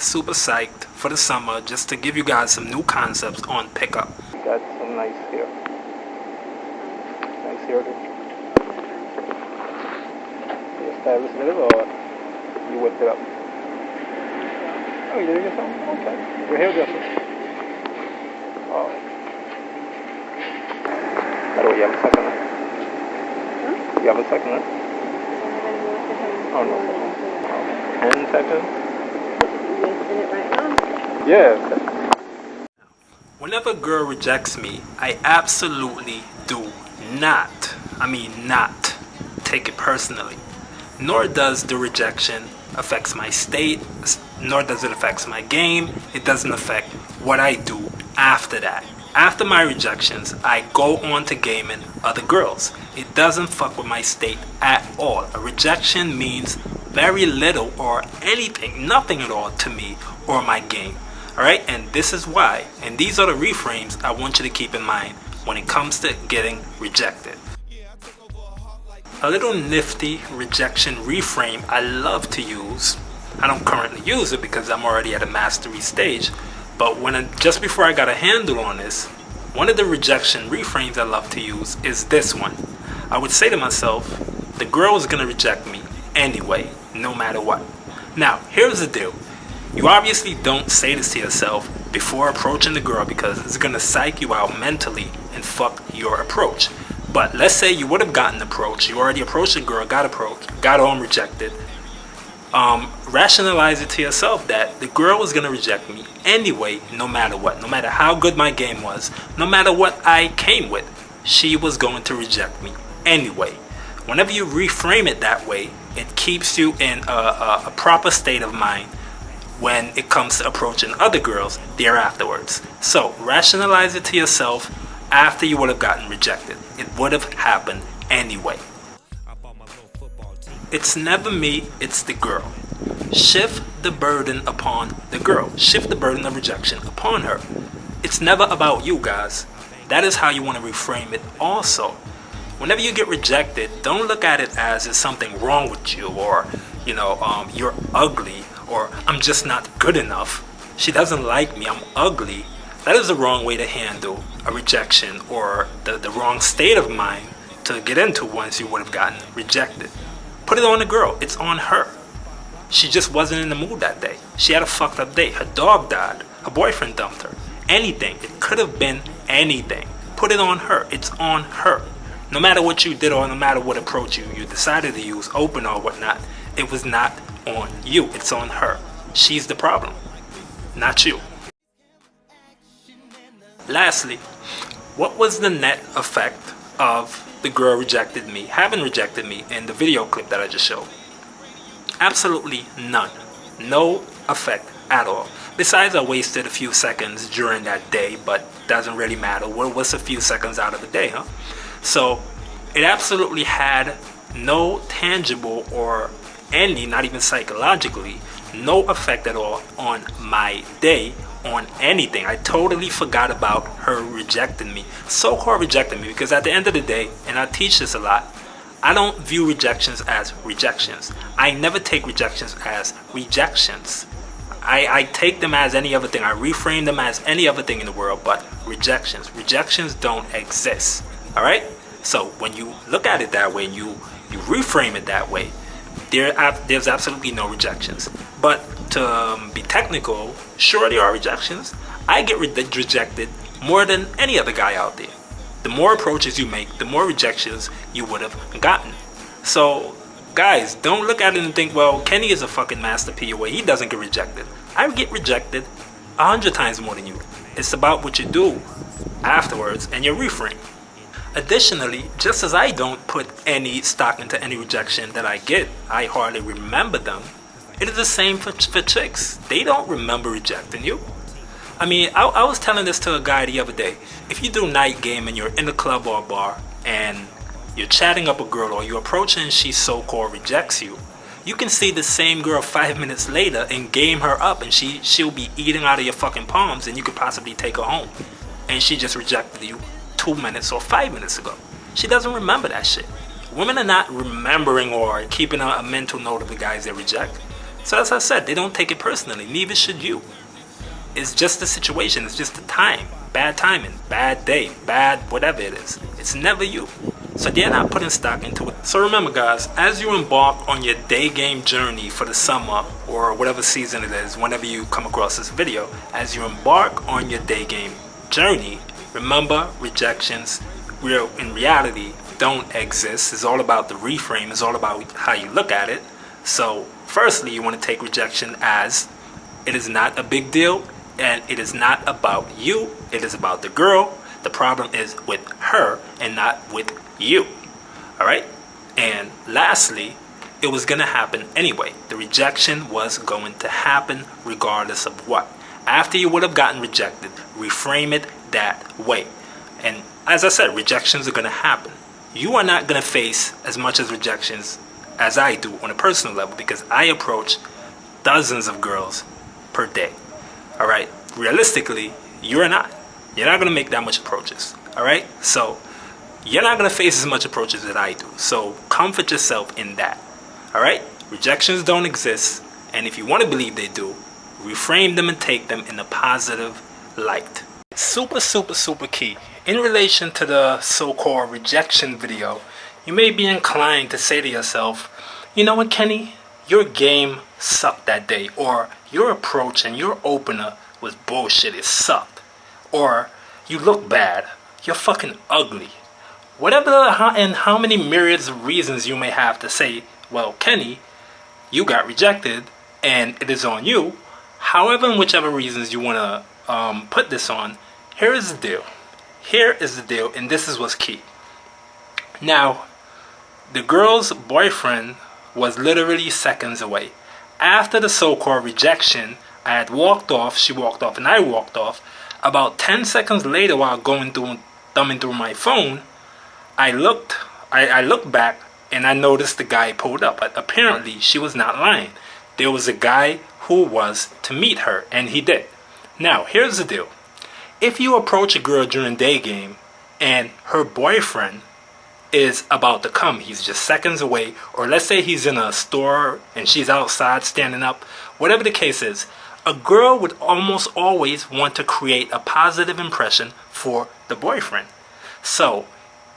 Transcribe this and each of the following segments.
super psyched for the summer just to give you guys some new concepts on pickup. Got some nice hair. Nice hair. You established with it or you whipped it up? Oh, you did it yourself? Okay. Your hairdresser. Oh. By the way, you have a second one? Huh? You have a second one? Oh, no. 10 seconds? Yeah. Whenever a girl rejects me, I absolutely do not take it personally. Nor does the rejection affect my state, nor does it affect my game. It doesn't affect what I do after that. After my rejections, I go on to gaming other girls. It doesn't fuck with my state at all. A rejection means very little or anything, nothing at all to me or my game. Alright, and this is why, and these are the reframes I want you to keep in mind when it comes to getting rejected. A little nifty rejection reframe I love to use. I don't currently use it because I'm already at a mastery stage, but just before I got a handle on this, one of the rejection reframes I love to use is this one. I would say to myself, the girl is going to reject me anyway, no matter what. Now, here's the deal. You obviously don't say this to yourself before approaching the girl because it's going to psych you out mentally and fuck your approach. But let's say you would have gotten approached, you already approached the girl, got home rejected. Rationalize it to yourself that the girl was going to reject me anyway, no matter what. No matter how good my game was, no matter what I came with, she was going to reject me anyway. Whenever you reframe it that way, it keeps you in a proper state of mind when it comes to approaching other girls thereafterwards. So rationalize it to yourself after you would have gotten rejected. It would have happened anyway. It's never me, it's the girl. Shift the burden upon the girl. Shift the burden of rejection upon her. It's never about you, guys. That is how you want to reframe it also. Whenever you get rejected, don't look at it as there's something wrong with you or, you're ugly or I'm just not good enough. She doesn't like me, I'm ugly. That is the wrong way to handle a rejection or the wrong state of mind to get into once you would have gotten rejected. Put it on the girl. It's on her. She just wasn't in the mood that day. She had a fucked up day. Her dog died. Her boyfriend dumped her. Anything. It could have been anything. Put it on her. It's on her. No matter what you did or no matter what approach you decided to use, open or whatnot, it was not on you. It's on her. She's the problem, not you. Lastly, what was the net effect of the girl having rejected me in the video clip that I just showed? Absolutely none. No effect at all. Besides, I wasted a few seconds during that day, but doesn't really matter. What's a few seconds out of the day, huh? So it absolutely had no tangible or any, not even psychologically, no effect at all on my day, on anything. I totally forgot about her rejecting me, so-called rejecting me, because at the end of the day, and I teach this a lot, I don't view rejections as rejections. I never take rejections as rejections. I take them as any other thing. I reframe them as any other thing in the world but rejections don't exist. All right, so when you look at it that way and you reframe it that way, there's absolutely no rejections. But to be technical, sure, there are rejections. I get rejected more than any other guy out there. The more approaches you make, the more rejections you would have gotten. So guys, don't look at it and think, well, Kenny is a fucking master PUA, he doesn't get rejected. I get rejected 100 times more than you. It's about what you do afterwards and your reframe. Additionally, just as I don't put any stock into any rejection that I get, I hardly remember them. It is the same for chicks. They don't remember rejecting you. I mean, I was telling this to a guy the other day. If you do night game and you're in a club or a bar and you're chatting up a girl or you approach her and she so-called rejects you, you can see the same girl 5 minutes later and game her up and she'll be eating out of your fucking palms and you could possibly take her home. And she just rejected you 2 minutes or 5 minutes ago. She doesn't remember that shit. Women are not remembering or keeping a mental note of the guys they reject. So as I said, they don't take it personally. Neither should you. It's just the situation. It's just the time. Bad timing. Bad day. Bad whatever it is. It's never you. So they're not putting stock into it. So remember guys, as you embark on your day game journey for the summer or whatever season it is, whenever you come across this video, as you embark on your day game journey, remember rejections in reality don't exist. It's all about the reframe. It's all about how you look at it. So firstly, you want to take rejection as it is not a big deal and it is not about you. It is about the girl. The problem is with her and not with you. All right. And lastly, it was going to happen anyway. The rejection was going to happen regardless of what. After you would have gotten rejected, reframe it that way. And as I said, rejections are going to happen. You are not going to face as much as rejections as I do on a personal level because I approach dozens of girls per day. All right. Realistically, you're not. You're not going to make that much approaches. All right. So you're not going to face as much approaches that I do. So comfort yourself in that. All right. Rejections don't exist. And if you want to believe they do, reframe them and take them in a positive light. Super, super, super key. In relation to the so-called rejection video, you may be inclined to say to yourself, you know what, Kenny? Your game sucked that day. Or your approach and your opener was bullshit. It sucked. Or you look bad. You're fucking ugly. Whatever and how many myriads of reasons you may have to say, well, Kenny, you got rejected and it is on you. However, and whichever reasons you want to put this on, here is the deal. Here is the deal, and this is what's key. Now, the girl's boyfriend was literally seconds away. After the so-called rejection, I had walked off, she walked off, and I walked off. About 10 seconds later, while thumbing through my phone, I looked back, and I noticed the guy pulled up. But apparently, she was not lying. There was a guy who was to meet her, and he did. Now, here's the deal. If you approach a girl during day game and her boyfriend is about to come, he's just seconds away, or let's say he's in a store and she's outside standing up, whatever the case is, a girl would almost always want to create a positive impression for the boyfriend. So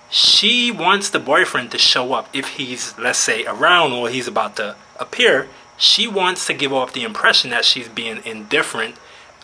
she wants the boyfriend to show up. If he's, let's say, around or he's about to appear, she wants to give off the impression that she's being indifferent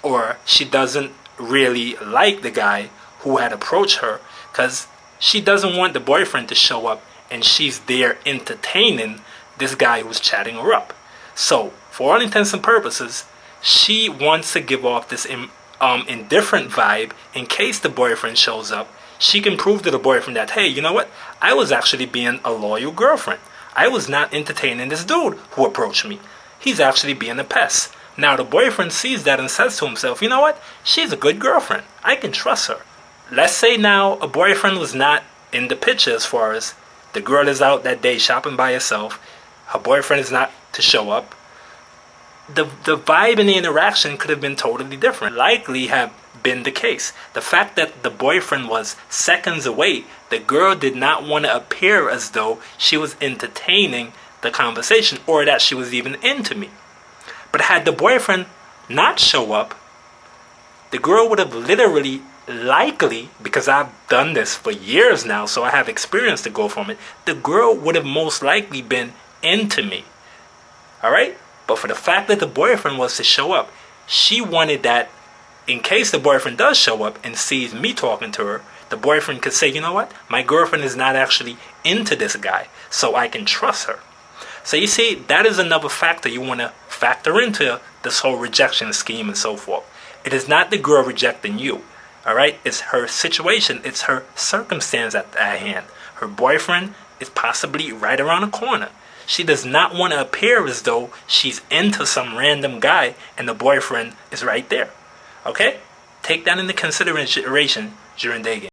or she doesn't really like the guy who had approached her, because she doesn't want the boyfriend to show up and she's there entertaining this guy who's chatting her up. So for all intents and purposes, she wants to give off this indifferent vibe in case the boyfriend shows up. She can prove to the boyfriend that, hey, you know what, I was actually being a loyal girlfriend. I was not entertaining this dude who approached me. He's actually being a pest. Now the boyfriend sees that and says to himself, you know what? She's a good girlfriend. I can trust her. Let's say now a boyfriend was not in the picture as far as the girl is out that day shopping by herself. Her boyfriend is not to show up. The vibe and the interaction could have been totally different. Likely have been the case. The fact that the boyfriend was seconds away, the girl did not want to appear as though she was entertaining the conversation or that she was even into me. But had the boyfriend not show up, the girl would have literally, likely, because I've done this for years now, so I have experience to go from it, the girl would have most likely been into me. All right? But for the fact that the boyfriend was to show up, she wanted that in case the boyfriend does show up and sees me talking to her, the boyfriend could say, you know what? My girlfriend is not actually into this guy, so I can trust her. So you see, that is another factor you want to factor into this whole rejection scheme and so forth. It is not the girl rejecting you, all right? It's her situation. It's her circumstance at hand. Her boyfriend is possibly right around the corner. She does not want to appear as though she's into some random guy and the boyfriend is right there, okay? Take that into consideration during day game.